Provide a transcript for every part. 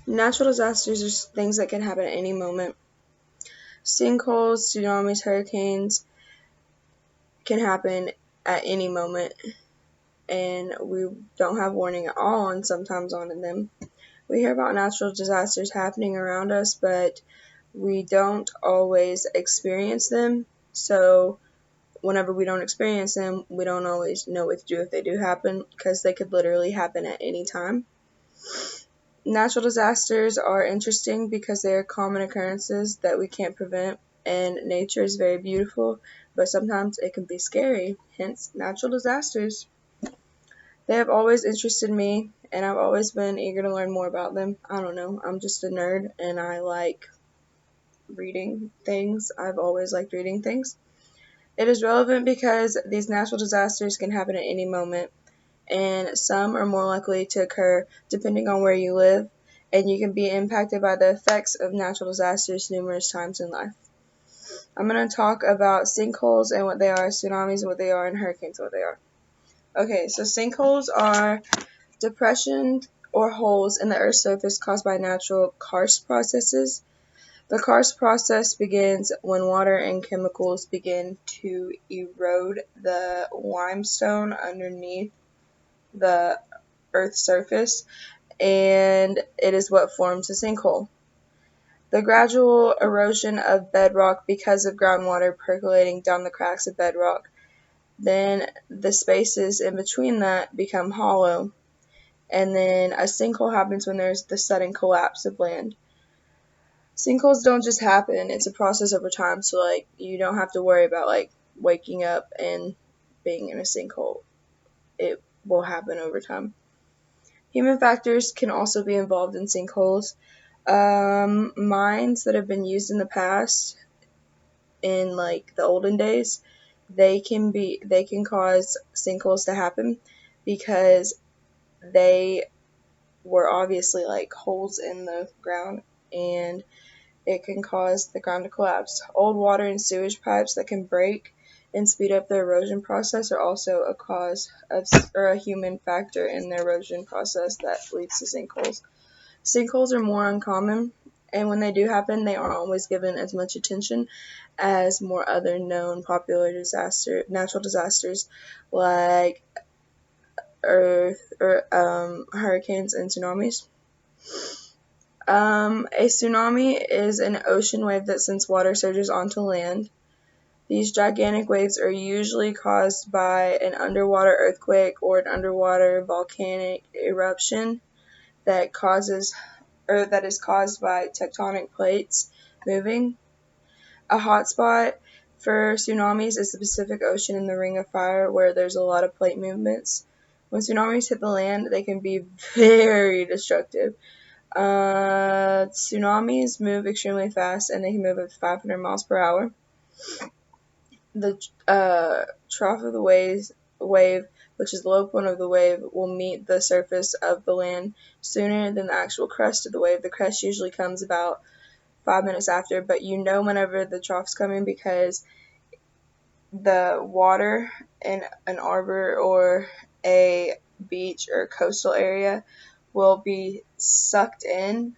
Natural disasters are things that can happen at any moment. Sinkholes, tsunamis, hurricanes can happen at any moment, and we don't have warning at all and sometimes on them. We hear about natural disasters happening around us, but we don't always experience them. So whenever we don't experience them, we don't always know what to do if they do happen, because they could literally happen at any time. Natural disasters are interesting because they are common occurrences that we can't prevent, and nature is very beautiful, but sometimes it can be scary, hence natural disasters. They have always interested me, and I've always been eager to learn more about them. I don't know, I'm just a nerd, and I like reading things. I've always liked reading things. It is relevant because these natural disasters can happen at any moment, and some are more likely to occur depending on where you live, and you can be impacted by the effects of natural disasters numerous times in life. I'm going to talk about sinkholes and what they are, tsunamis and what they are, and hurricanes and what they are. Okay, so sinkholes are depression or holes in the Earth's surface caused by natural karst processes. The karst process begins when water and chemicals begin to erode the limestone underneath the Earth's surface, and it is what forms a sinkhole. The gradual erosion of bedrock because of groundwater percolating down the cracks of bedrock, then the spaces in between that become hollow, and then a sinkhole happens when there's the sudden collapse of land. Sinkholes don't just happen, it's a process over time, so you don't have to worry about waking up and being in a sinkhole. It will happen over time. Human factors can also be involved in sinkholes. Mines that have been used in the past, in the olden days, they can cause sinkholes to happen because they were obviously holes in the ground, and it can cause the ground to collapse. Old water and sewage pipes that can break and speed up the erosion process are also a cause of, or a human factor in the erosion process that leads to sinkholes. Sinkholes are more uncommon, and when they do happen, they aren't always given as much attention as more other known popular natural disasters like earth or hurricanes and tsunamis. A tsunami is an ocean wave that sends water surges onto land. These gigantic waves are usually caused by an underwater earthquake or an underwater volcanic eruption that is caused by tectonic plates moving. A hotspot for tsunamis is the Pacific Ocean and the Ring of Fire, where there's a lot of plate movements. When tsunamis hit the land, they can be very destructive. Tsunamis move extremely fast, and they can move at 500 miles per hour. The trough of the wave, which is the low point of the wave, will meet the surface of the land sooner than the actual crest of the wave. The crest usually comes about 5 minutes after, but you know whenever the trough's coming because the water in an arbor or a beach or coastal area will be sucked in,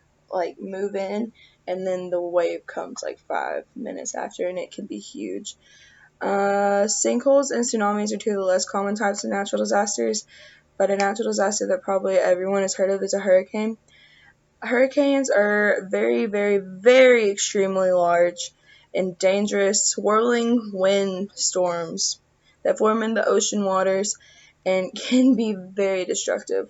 move in, and then the wave comes 5 minutes after, and it can be huge. Sinkholes and tsunamis are two of the less common types of natural disasters, but a natural disaster that probably everyone has heard of is a hurricane. Hurricanes are very, very, very extremely large and dangerous swirling wind storms that form in the ocean waters and can be very destructive.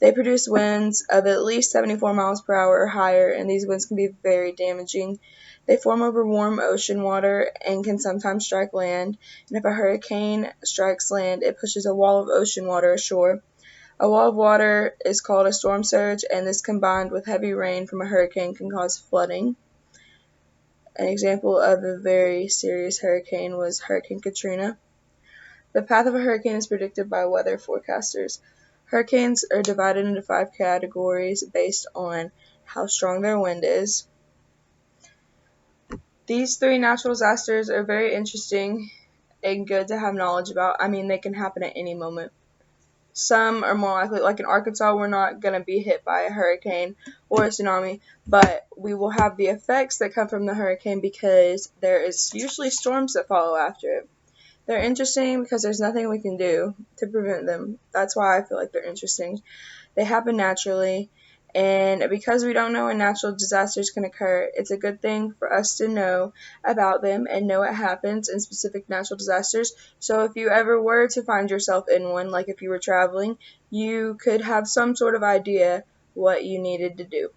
They produce winds of at least 74 miles per hour or higher, and these winds can be very damaging. They form over warm ocean water and can sometimes strike land, and if a hurricane strikes land, it pushes a wall of ocean water ashore. A wall of water is called a storm surge, and this combined with heavy rain from a hurricane can cause flooding. An example of a very serious hurricane was Hurricane Katrina. The path of a hurricane is predicted by weather forecasters. Hurricanes are divided into 5 categories based on how strong their wind is. These 3 natural disasters are very interesting and good to have knowledge about. I mean, they can happen at any moment. some are more likely, like in Arkansas, we're not going to be hit by a hurricane or a tsunami, but we will have the effects that come from the hurricane because there is usually storms that follow after it. They're interesting because there's nothing we can do to prevent them. That's why I feel like they're interesting. They happen naturally, and because we don't know when natural disasters can occur, it's a good thing for us to know about them and know what happens in specific natural disasters. So if you ever were to find yourself in one, like if you were traveling, you could have some sort of idea what you needed to do.